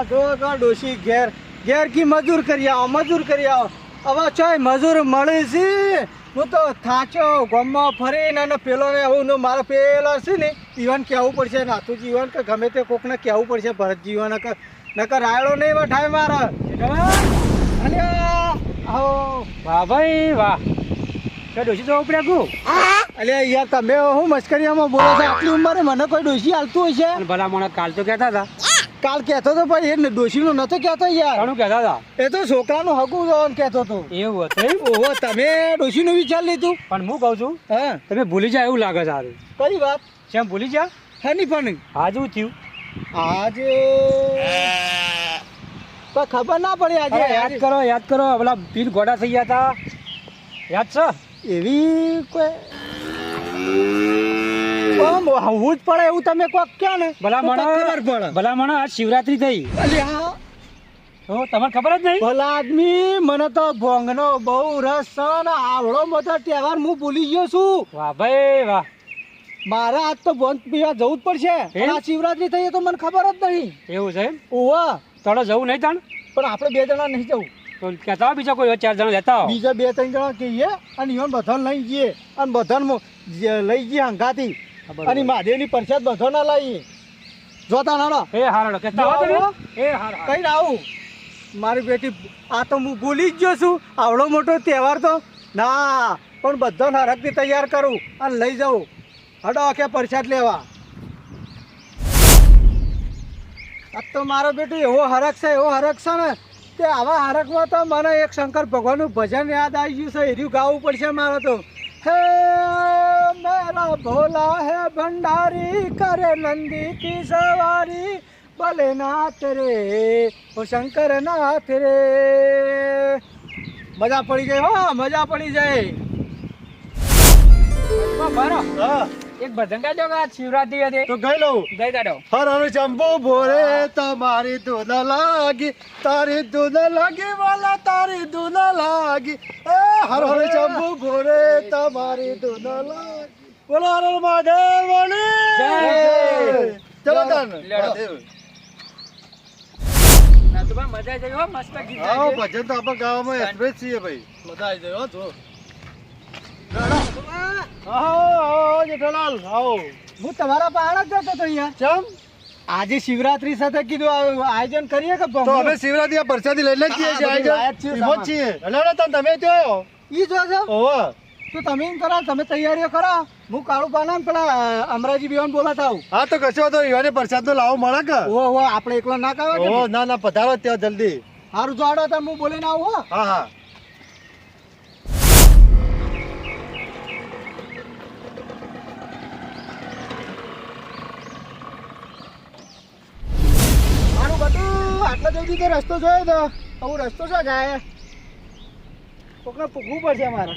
જો ડોશી ઘેર ઘેર કી મજૂર કરી આવો હવે ચોય મજૂર મળે છે હું તો થાચ્યો ગામમાં ફરીને અને પેલો ને હું મારે પેલો છે ને જીવન કહેવું પડશે નાથું જીવન કે ગમે તે કોકને કહેવું પડશે ભરત જીવન નકર રાયડો નહીં વઠાય મારે અને આવો વાહ ભાઈ વાહ તો ડોશી તો ઉપડ્યા ગયું અલ્યા યાર તમે હું મસ્કરીયામાં બોલો છો આટલી ઉંમરે મને કોઈ ડોશી હાલતું હશે અને ભલા મને કાલ તો કહેતા હતા કાલ કહેતો તો ભાઈ એ ડોશીનું નતો કહેતો યાર ઘણું કહેતા હતા એ તો છોકરાનું હગું જવાનું કહેતો હતો એવું હતું ઓહો તમે ડોશીનું વિચાર લીધું પણ હું કહું છું હા તમે ભૂલી જાય એવું લાગે સારું કઈ વાત કેમ ભૂલી જા હેની પણ આજ હું થયું આજે કોઈ ખબર ના પડી આજે યાદ કરો પેલા પીર ગોડા થઈ ગયા હતા યાદ છે એવી કોઈ હું જ પડે એવું તમે કોક ક્યાં ને ભલા ખબર પડે ભલા મને આજ શિવરાત્રી થઈ અલ્યા તો તમને ખબર જ નહીં ભલા આદમી મને તો ભોંગનો બહુ રસ છે ને આવડો મોટો તહેવાર હું ભૂલી ગયો છું વાહ ભાઈ વાહ મારે આજ તો ભોંગ પીવા જવું જ પડશે આ શિવરાત્રી થઈ તો મને ખબર જ નહીં એવું છે ઓવા તને જવું નહીં તાણ પણ આપણે 2 જણા નહીં જવું તો કહેતા હોય બીજા કોઈ 4 જણા લેતા હો બીજા 2-3 જણા કહીએ અને ઈવન બધાને લઈ જઈએ અને બધાને લઈ જઈએ હંગાથી અને મહાદેવની પ્રસાદ બધાને લાવીએ જોતા નાનો એ હારડો કહેતા હો તમે એ હાર કઈ આવું મારી બેટી આ તો હું ભૂલી જ ગયો છું આવડો મોટો તહેવાર તો ના પણ બધાને હરખથી તૈયાર કરું અને લઈ જાઉં હડો કે પ્રસાદ લેવા આ તો મારો બેટો એવો હરખ છે ને તે આવા હરખમાં તો મને એક શંકર ભગવાનનું ભજન યાદ આવી ગયું છે એર્યું ગાવું પડશે મારે તો હે મેરા ભોલા હે ભંડારી કરે નંદી કી સવારી ભલે નાથ રે ઓ શંકર નાથ રે મજા પડી જાય હો મજા પડી જાય મારો હા એક ભજન ગાજો કે શિવરાત્રી હતી તો ગઈ લઉં ગઈ દાડો હર હર ચંપો ભોરે તમારી ધૂન લાગી તારી ધૂન લાગી વાલા તારી ધૂન લાગી એ હર હર ચંપો ભોરે તમારી ધૂન લાગી બોલો હર હર મહાદેવની જય. ચલો તન લેડો. ના તો મજા આવી હો મસ્ત ગીત આવો ગાયું. ભજન તો આપણા ગામમાં એક્સપ્રેસ છીએ ભાઈ મજા આવી જાય હો જો આવો જેઠાલાલ આવો હું તમારા પહાડ જ જતો તો યાર ચમ આજે શિવરાત્રી સાથે કીધું આયોજન કરીએ કે તો અમે શિવરાત્રી આ પ્રસાદી લઈને જ છીએ આયોજન હિંમત છીએ એટલે તમે ત્યાં ઈ જો છો ઓહો તો તમે એમ કરો તમે તૈયારીઓ કરો હું કાળુ પાના ને પેલા અમરાજી બેવાન બોલાતા આવું હા તો કશો તો ઈવાને પ્રસાદ નો લાવો મળે કે ઓહો આપણે એકલો ના કાવે ઓહો ના પધારો ત્યાં જલ્દી સારું જોડો તો હું બોલીને આવું હો હા હા આટલા જલ્દી તો રસ્તો જોયો તો હું રસ્તો શા જાય કોકને પૂછવું પડશે મારે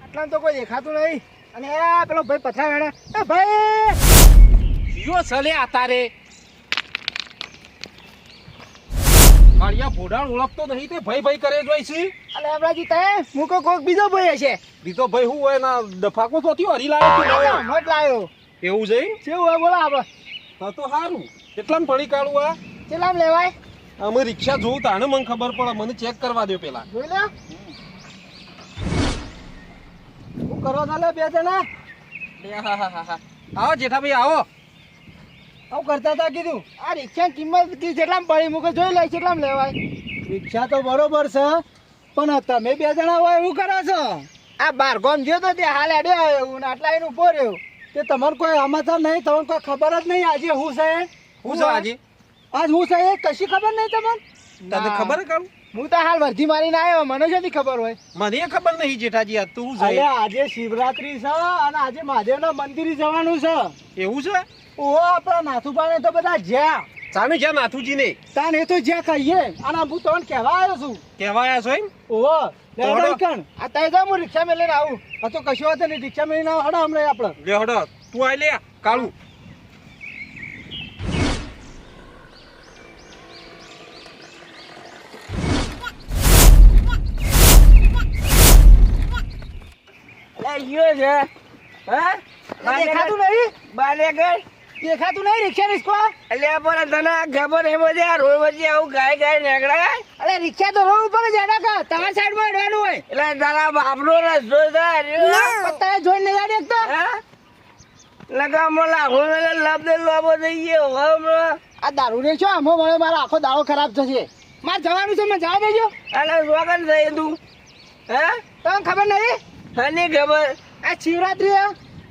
આટલા તો કોઈ દેખાતું નહીં અને પેલો ભાઈ પથરા વેણે એ ભાઈ યો સલે આતારે મારિયા ભોડાણ ઓળખતો નહીં તે ભાઈ કરે જોઈ છે અલે અમરાજી તે હું કોક બીજો ભાઈ હશે બીજો ભાઈ હું હોય ના દફાકો તો થયો હરી લાયો મત લાયો એવું છે કેવું હોય બોલા આપણે તો સારું કેટલામ પડી કાઢું આ કેટલામ લેવાય અમે રિક્ષા જોઉં તાણે મને ખબર પડે મને ચેક કરવા દો પેલા જોઈ લે હું કરવા ચાલે 2 જણા આવો જેઠાભાઈ આવો આવું કરતા હતા કીધું આ રિક્ષા કિંમત કેટલામ પડી મુકે જોઈ લે કેટલામ લેવાય રિક્ષા તો બરોબર છે પણ તમે 2 જણા હોય એવું કરો છો આ બાર ગોમ ગયો તો તે હાલ અડ્યો આવ્યો આટલા એનું ઉભો રહ્યો તે તમારે કોઈ સમાચાર નહીં તમને કોઈ ખબર જ નહીં આજે હું છે હું છે આજે આજ હું છે એ કશી ખબર નહીં તમને તને ખબર કામ હું તો હાલ વર્ધી મારીને આવ્યો મને શેની ખબર હોય મને ખબર નહીં જેઠાજી આ તું અરે આજે શિવરાત્રી છે અને આજે મહાદેવના મંદિરે જવાનું છે એવું છે ઓહો આપણા નાથુપાને તો બધા જ્યાં ચાલુ જ્યાં નાથુજી ને તાન એ તો જ્યાં કહીએ અને હું તમને કહેવા આવ્યો છું કહેવા આવ્યા છો એમ ઓહો હડો. કણ આ તાઈ જા હું રિક્ષા મેલીને આવું આ તો કશું વાત નહીં રિક્ષા મેલીને આવો હડો હમણાં આપણે લે હડો તું આઈ લે કાળું યો છે હે દેખાતું નહીં બાલે ગઈ દેખાતું નહીં રિક્ષા રિસ્કો અલ્યા પણ તને ખબર એમ જ આ રોડ વચ્ચે આવું ગાય ગાય નીકળાય અરે રિક્ષા તો રોડ ઉપર જ હેડા કા તમારી સાઈડમાં હેડવાનું હોય એટલે તારા બાપનો રસ્તો થાય પત્તા જોઈને નહીં ગાડી એકતો લગામો લાખો લબ દે લોબો થઈ ગયો હમણાં આ દારૂ રે છો આમો મળે મારો આખો દાડો ખરાબ થશે મારે જવાનું છે મને જવા દેજો અલે સ્વાગત થઈ તું હે તમને ખબર નહીં હની ખબર આ શિવરાત્રી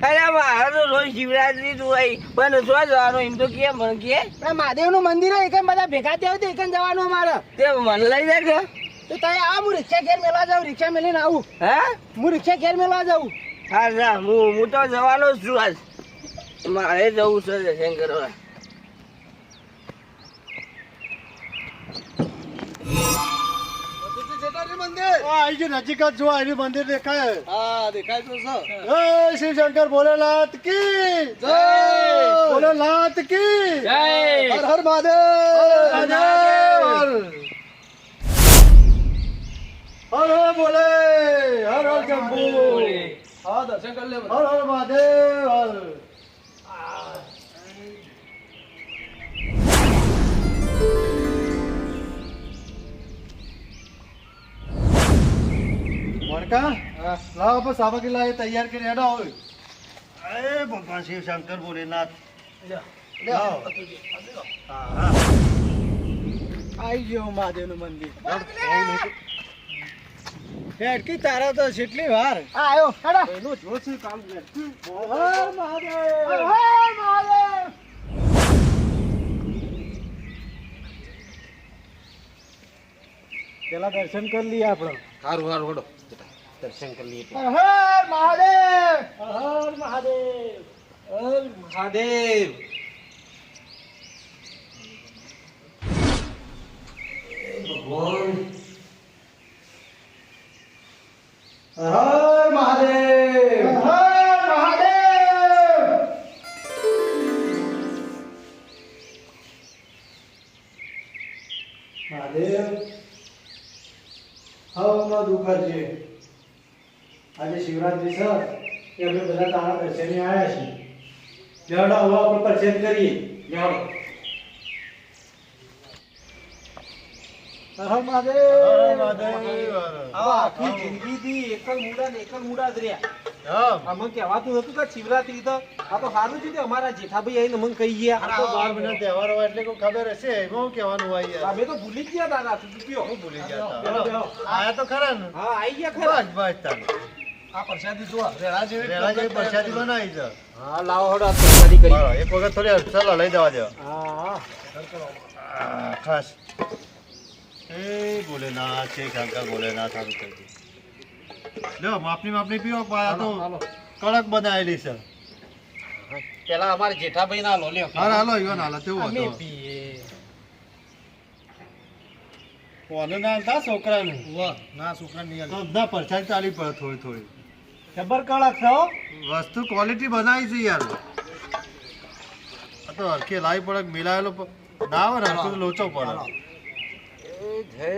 અરે મારે તો રોજ શિવરાત્રી તું આવી પણ શું જવાનું એમ તો કેમ મને કે મહાદેવ નું મંદિર હોય એકમ બધા ભેગા થયા હોય તો એકમ જવાનું અમારે તે મને લઈ જાય કે તો તમે આવ હું રિક્ષા ઘેર મેળવા જાઉં રિક્ષા મેલીને આવું હે હું રિક્ષા ઘેર મેળવા જાઉં હા જા હું તો જવાનો જ છું આજ મારે જવું છે દર્શન કરવા આઈ ગયું નજીક જ જો આઈ મંદિર દેખાય હા દેખાય તો છે જય શિવ શંકર ભોલેનાથ કી જય ભોલેનાથ કી જય હર હર મહાદેવ હર હર બોલે હર હર શંભુ હા દર્શન કરી લે હર હર મહાદેવ હર મોણકા લાવ પર સામગ્રી લાવી તૈયાર કરી હેડા હોય અરે ભગવાન શિવ શંકર ભોલેનાથ આઈ ગયો મહાદેવ નું મંદિર હેડકી તારા તો કેટલી વાર આયો હેડા એનું જોશી કામ કર હર મહાદેવ હર મહાદેવ પેલા દર્શન કરી લઈએ આપણે સારું સારું હડો દર્શન કરી લઈએ હર હર મહાદેવ હર મહાદેવ હર મહાદેવ હર મહાદેવ હર મહાદેવ મહાદેવ હવમાં દુઃખ છે આજે શિવરાત્રી છે એ અમે બધા તારા દર્શને આવ્યા છીએ લેવડા હવા પર દર્શન કરીએ લેવડો હર મહાદેવ આખી જિંદગી થી એકલ મુડા જ રહ્યા અમને કહેવાતું હતું કે શિવરાત્રી તો આ તો સારું છે કે અમારા જેઠાભાઈ આવીને મને કહી ગયા આ તો 12 મહિના તહેવાર હોય એટલે કોઈ ખબર હશે એમાં શું કહેવાનું હોય યાર અમે તો ભૂલી જ ગયા દાદા ચૂક્યો હું ભૂલી ગયા તા આયા તો ખરા ને હા આવી ગયા ખરા બસ બસ તાન આ પ્રસાદી જો રેડા રેલા જેવી પ્રસાદી બનાવી છે હા લાવો હડો આ પ્રસાદી કરી બરાબર એક વખત થોડી ચાલો લઈ જવા દો હા ખાસ એ ભોલેનાથ છે શંકર ભોલેનાથ સારું કરી દે લ્યો માપની પીવો આ તો કડક બનાવેલી છે પેલા અમારે જેઠાભાઈ ના લો લ્યો હા હાલો ઈવન હાલો તેવું અમે હતું પીએ કોનું નામ થા છોકરાનું વાહ ના છોકરા નહીં તો બધા પરછાઈ ચાલી પડે થોડી થોડી જબર કડક છે હો વસ્તુ ક્વોલિટી બનાવી છે યાર આ તો હરખે લાવી પડે મિલાયેલો ના આવે ને હરખો તો લોચો પડે જય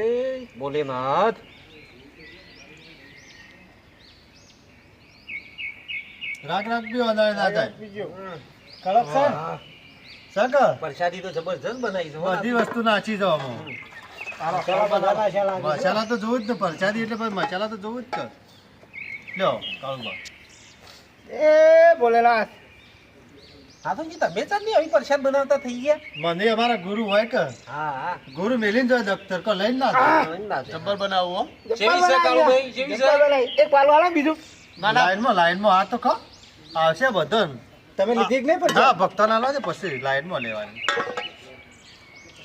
ભોલેનાથ રાગ બી વધારે ના થાય કડક છે સગર પ્રસાદી તો જબરજસ્ત બનાવી છે હો. બધી વસ્તુ નાચી જવામાં મસાલા તો જોવું જ ને પરસાદી એટલે પછી મસાલા તો જોવું જ કર લ્યો કાળુબા એ ભોલેનાથ હા તો જી તમે ચાલ નહીં આવી પ્રસાદ બનાવતા થઈ ગયા મને અમારા ગુરુ હોય કે હા હા ગુરુ મેલીને જાય દફતર કો લઈને ના જાય. જબ્બર બનાવવું હો. જેવી છે કાળુભાઈ જેવી છે એક પાલો વાળા બીજું લાઈનમાં આ તો ખા આવશે બધો તમે લીધી કે નહીં ના ભક્તો ના લો ને પછી લાઈનમાં લેવાની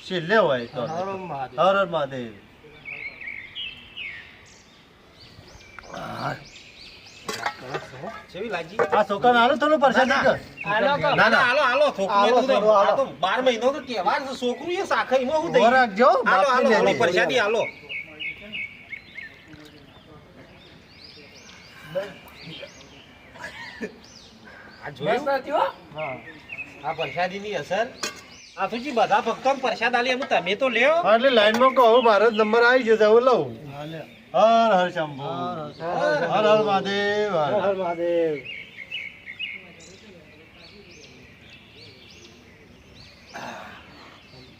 છેલ્લે હોય તો હર હર મહાદેવ જેવી લાગી આ છોકરા હાલો થોડું પરસાદી કર ના ના હાલો હાલો છોકરું તો આ તો 12 મહિનો તો તહેવાર છે છોકરું એ સાખાઈમાં હું થઈ ઉભો રાખજો હાલો હાલો બાપની હાલો લેલી. પ્રસાદી હાલો આ જોયું હા આ પ્રસાદીની અસર આ તો જી બધા ભક્તોને પ્રસાદ આલી એમ તમે તો લ્યો હા, એટલે લાઈનમાં કહું મારો જ નંબર આવી જશે હું લઉં હર હર શંભુ હર હર મહાદેવ હર મહાદેવ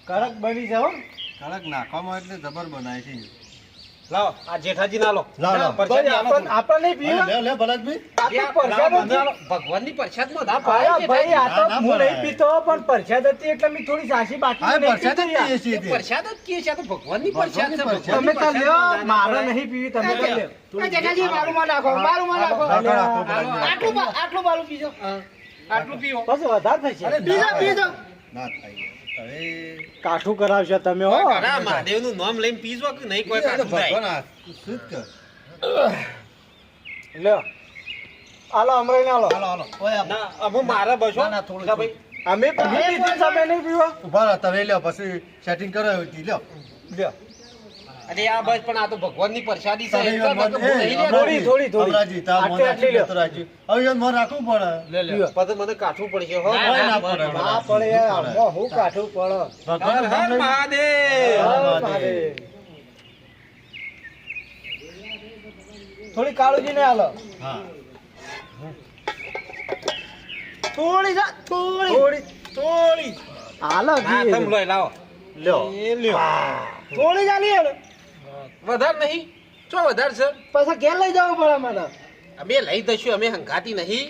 કડક બની જાવ કડક નાખવામાં એટલે જબર બનાય છે લાવો આ જેઠાજી ના લો લાવો. પરસાદી આલો થોડું. આપણે નહીં પીવું લે ભરતભાઈ આ તો પ્રસાદ જ છે. ભગવાનની પ્રસાદમાં ના પાડે ભાઈ ભાઈ આ તો જેઠાજી. હું નહીં પીતો પણ પરસાદ હતી એટલે મેં થોડી સાસી બાકી નહીં પીતો યાર. એ પ્રસાદ જ કહે છે, આ તો ભગવાનની પ્રસાદ છે. તમે ભગવાનની તો લ્યો પ્રસાદમાં ના મારે પાડે. નહીં પીવી તમે તો લ્યો જેઠાજી બાલુમાં નાખો બાલુમાં નાખો આટલું બાલું પીજો આટલું પીવો. પછી વધારે થશે પીજો ના થાય હવે કાઠું કરાવશે તમે હો ઘણા મહાદેવનું નામ લઈને પીજો કે નહીં કોઈ કાઠું થાય. લ્યો આલો અમરેને આલો ના અમુ મારા બસો ના ભાઈ અમે પીવી તમે નહીં પીવો ઉભા રહો તમે લ્યો પછી સેટિંગ કરો લ્યો લ્યો અરે આ બસ પણ આ તો ભગવાનની પ્રસાદી છે. તમે એટલે મન- તો હું નહીં લેતો. થોડી. અમરાજી, તાર આટલી મન આટલી લ્યો. રાખી રાખી. હવે યાર મન રાખવું પડે લ્યો. પછી મને કાઠું પડશે હો. ના પડે. ના પડે યાર આમાં હું કાઠું પડે હર ભગવાનનું હર નામ લઈ- મહાદેવ. હર મહાદેવ. થોડી કાળુજી ને હાલો હા થોડી હાલો હા, જી. થંભ લોય લાવો. લ્યો એ લ્યો. થોડી ચાલી હાલો વધારે નહીં ચો વધારે છે પાછા ઘેર લઈ જવું પડે મને અમે લઈ દઈશું, અમે હંગાતી નહીં.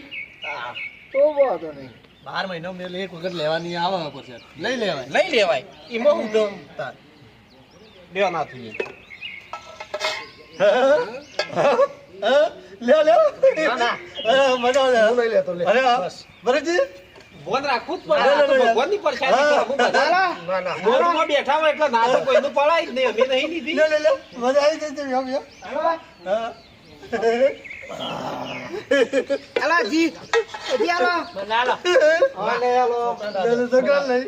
તો વાંધો નહીં 12 મહિનો મેલ એક વખત લેવાની આવે પછી લઈ લેવાય લઈ લેવાય એમાં હું તો લ્યો ના થઈએ. લ્યો લ્યો ના, ના. મજા આવે હું લઈ લેતો લે અરે ભરતજી ભગવાન રાખવું જ પડે. આ તો ભગવાનની પ્રસાદી છે. અમે બધા ગોળમાં બેઠા હોય એટલે ના તો કોઈનું પડાય જ નહીં. અમે નહીં લીધી. લે મજા આવી જશે યો યો હા અલા જી જી આલો હાલો લે તો કાલ લઈ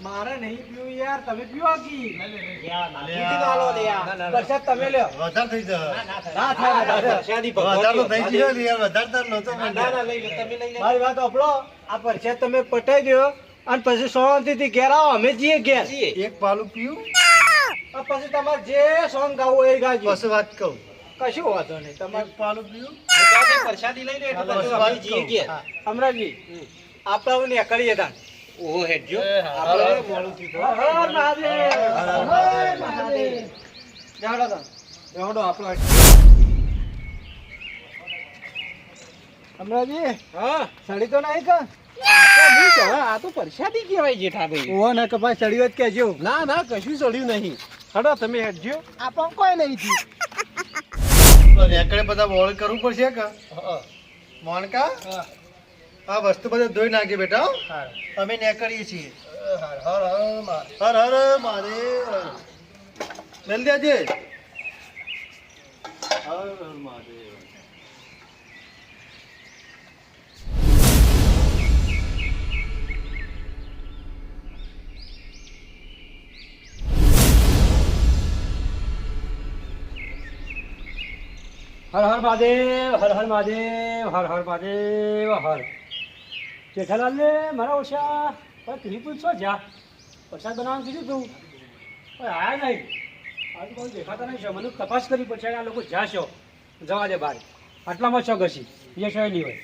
મારે નહીં પીવું યાર તમે પીવો કી લીધી ના લો લે યાર. પ્રસાદ તમે લ્યો વધારે થઈ જાય ના થાય પ્રસાદી વધારે તો ભગવાનની થઈ ગયો ને યાર વધારે તો નહોતો ના, ના, લઈ લો. તમે લઈ લો. મારી વાત આપલો આ પરસાદ તમે પટાઈ દો અને પછી શાંતિથી ઘેર આવો અમે જઈએ ઘેર જીએ. એક પાલું પીવું આ પછી તમારે જે સોંગ ગાવું એ ગાજો પછી વાત કહું કશું વાંધો નહીં તમારે એક પાલું પીવું બધાને પ્રસાદી લઈ લો એટલે હાલો, પછી વાત અમે જીએ કહું. ઘેર. અમરાજી આપણે નીકળીએ તાન ઓહો હેડજો. આપણે આપણે મોડું થયું તો. હર હર મહાદેવ હર મહાદેવ જાડો તાન બેહડો આપણો. અમરાજી હા સડી તો નહીં કા આ તો પ્રસાદી કહેવાય જેઠાભાઈ. ઓ ને કપાસ સડી વાત કહેજો ના ના કશું ચડ્યું નહીં. હડો તમે હેડજો. આપણ કોઈ નહીં થયું તો નેકડે બધા બોળ કરવું પડશે કે મોનકા આ વસ્તુ બધું ધોઈ નાખી બેટા હો. અમે નેકડીએ છીએ હર હર મહાદેવ જલ્દી આજે હર હર મહાદેવ હર હર મહાદેવ હર હર મહાદેવ હર હર મહાદેવ હર જેઠાલાલ ને મારા ઓછા પણ તું પૂછો જા પ્રસાદ બનાવવાનું કીધું તું પણ આયા નહીં આજુ કોઈ દેખાતા નહીં છે મને તપાસ કરવી પડશે આ લોકો જાશો જવા દે બહાર આટલામાં છો ઘસી બીજા શોય નહીં હોય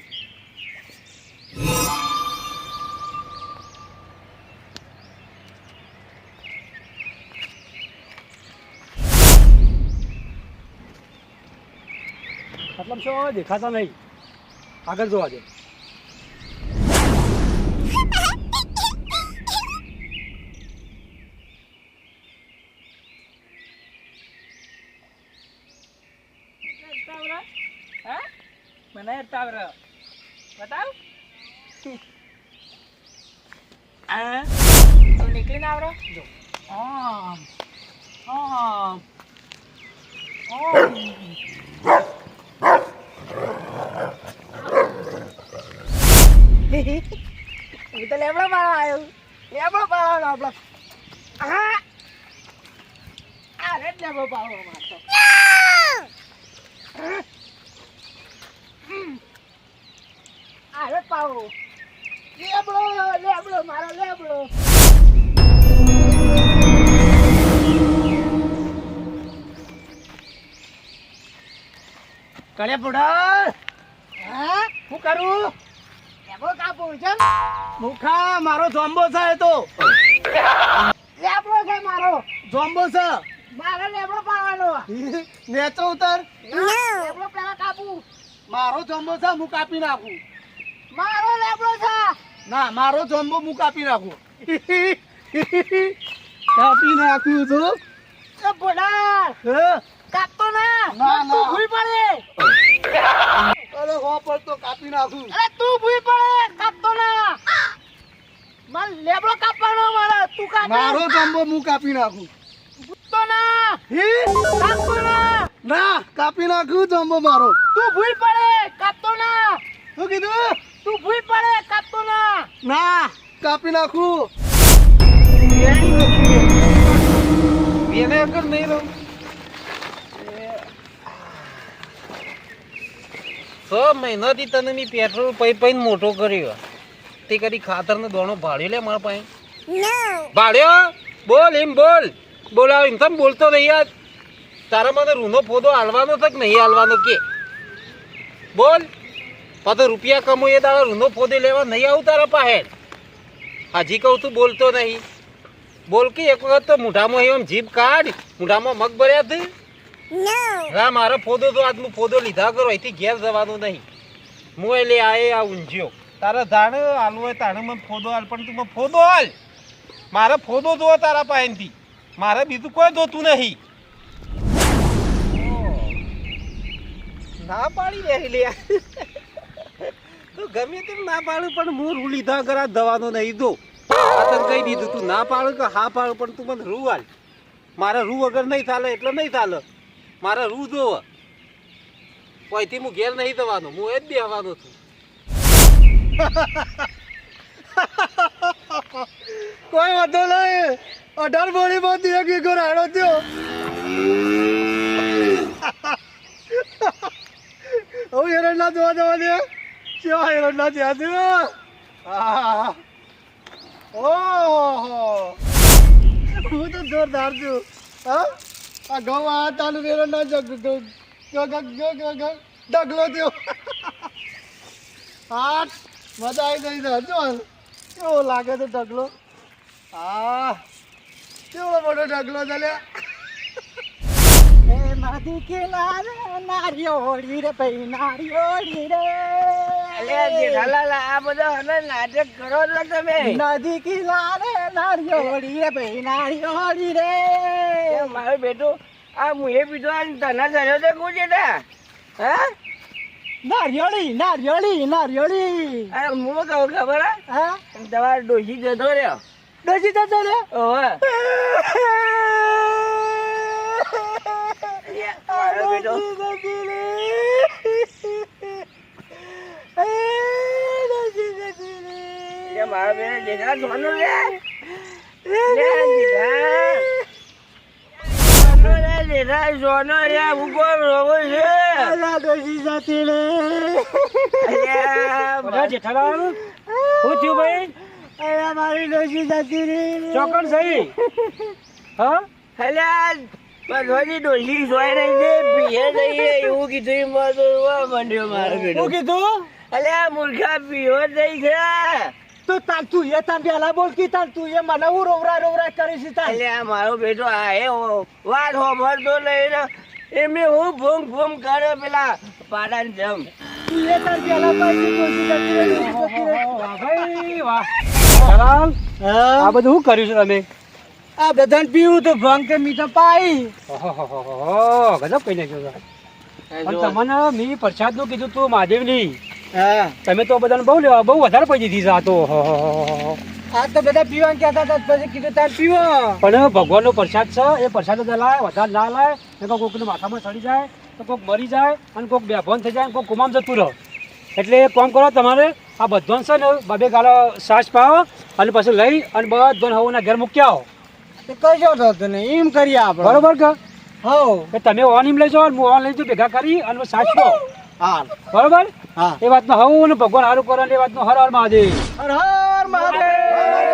આટલામાં છો દેખાતા નહીં આગળ જોવા દે મને તાવર બતાવ આ તો નીકળીને આવરો જો આમ આમ હું તો લેબડો પાડવા આવ્યો લેબડો પાડવાનો આપણો હા આ રે લેબડો પાડવા મારતો અરે પાવો લેબડો લેબડો મારો લેબડો કળે પુડા હા શું કરું લેબડો કાપો છે મુખા મારો જોમ્બો છે એ તો લેબડો છે મારો જોમ્બો છે મારે લેબડો પાવાનો નેચો ઉતર લેબડો પેલા કાપું મારો જોમ્બો છે હું કાપી નાખું મારો લેબડો છે ના મારો જોમ્બો હું કાપી નાખું કાપી નાખ્યું તો એ ભોળા હે? કાપતો ના ના, તું ના. ભૂઈ પડે અરે હો પર તો કાપી નાખું અરે તું ભૂઈ પડે કાપતો ના માર લેબડો કાપવાનો મારે તું કાપે મારો જોમ્બો હું કાપી નાખું તો ના હી? કાપતો ના ના કાપી નાખ્યું જોમ્બો મારો તું ભૂઈ પડે કાપતો ના શું કીધું તું ભૂઈ પડે કાપતો ના ના કાપી નાખું એને કર નહીં રહું 6 મહિનાથી તને મેં પેટ્રોલ પૈને મોટો કર્યો તે કરી ખાતરનો દોણો ભાડ્યો લે મારા પાસે ભાડ્યો બોલ એમ બોલાવ એમ તમે બોલતો નહીં યાર તારા મને રૂનો ફોદો હાલવાનો છે કે નહીં હાલવાનો કે બોલ પાછો રૂપિયા કમો એ તારા રૂનો ફોદો લેવા નહીં આવું તારા પાસે હજી કહું તું બોલતો નહીં બોલ કે એક વખત તો મૂઢામાં એમ જીભ કાઢ મૂઢામાં મગ ભર્યા હતી હા મારો ફોદો તો આજનું ફોદો લીધા કરો અહીંથી ઘેર જવાનું નહીં હું એ લે આ ઊંઝ્યો તારા ધાણ હાલવું હોય તાણે મને ફોદો હાલ પણ તું મને ફોદો હાલ મારે ફોદો જોવો તારા પાસેથી મારે બીજું કોઈ જોતું નહીં ના પાડી રહી લે તો ગમે તેમ ના પાડું પણ હું રૂ લીધા કરા દવાનો નહીં દો આ તને કહી દીધું તું ના પાડું કે હા પાડું પણ તું મને રૂ હાલ મારે રૂ વગર નહીં ચાલે એટલે નહીં ચાલે મારે રૂ જોવ કોઈથી હું ઘેર નહીં જવાનો હું એ જ બેહવાનો છું કોઈ વાંધો નહીં 18 બોડીમાંથી એક ઈગો રાડો થયો હવે એરંડા જોવા જવા દે કેવા એરંડા થયા છે હા ઓહો હું તો જોરદાર છું હા આ ઘઉં આ તાલું એરંડા ડગલો થયો હા મજા આવી ગઈ છે હજુ કેવો લાગે છે ઢગલો હા કેવો મોટો ઢગલો ચાલ્યા નદી કિનારે નારિયોળી રે ભાઈ નારિયોળી રે આ બધા હવે નાટક કરો છો તમે નદી કિનારે નારિયોળી રે ભાઈ નારિયોળી રે મારો બેટો આ મુએ પીધો તને ચડ્યો તો કું છે હા નારિયોળી નારિયોળી નારિયોળી અરે હું કહું ખબર હા તમારો ડોશી જતો રહ્યો ડોશી જતો રહ્યો ઓહે મારો બેટો મારો બેટો જેઠા સોનું લે જેઠા સોનો રે હું કોણ રોવો છે ડોશી જતી રે જેઠાલાલ શું થયું ભાઈ અરે મારી ડોશી જતી રે ચોકન સહી હા અલ્યા બધોની ડોશી સોય રહી છે પીએ જઈએ એવું કીધું મંડ્યો મારો બેટો શું કીધું અલ્યા મૂર્ખા પીવો જઈ છે તો તાર તું એ તાર પેલા બોલ કે તાર તું એ મને હું રોવરા કરી છે તાર અલ્યા મારો બેટો આ એ વાત હોભરતો નહીં ને એમને હું ભૂમ કરે પેલા પાડાને જમ તું એ તાર પેલા પાછી ડોશી જતી ભાઈ વાહ આ બધું શું કર્યું છે તમે આ બધાને પીવું તો ભંગ કે મીઠા પાઈ ગજબ કઈ નાખ્યો તમને મી પ્રસાદ નું કીધું તું મહાદેવની તમે તો બધાને બહુ લેવા બહુ વધારે પડી દીધી આ તો આ તો બધા પીવાનું કહેતા હતા પછી કીધું તાર પીવો પણ ભગવાનનો પ્રસાદ છે એ પ્રસાદ જ લાય વધારે ના લાય ને કોઈકને માથામાં ચડી જાય તો કોઈક મરી જાય અને કોઈક બેભાન થઈ જાય કોઈક કુમામ જતું રહો એટલે એક કામ કરો તમારે આ બધોન છે ને બબે ગાળો સાસ પાવો અને પછી લઈ અને બધોન હવના ઘેર મૂકી આવો કશો થતો નહીં એમ કરીએ આપણે બરોબર કે હો તમે ઓન એમ લઈ જાઓ હું ઓન લઈ જાઉં ભેગા કરી અને સાસ પાવો હા બરોબર હા એ વાતનો હું ને ભગવાન સારું કરો એ વાતનો હર હર મહાદેવ હર હર મહાદેવ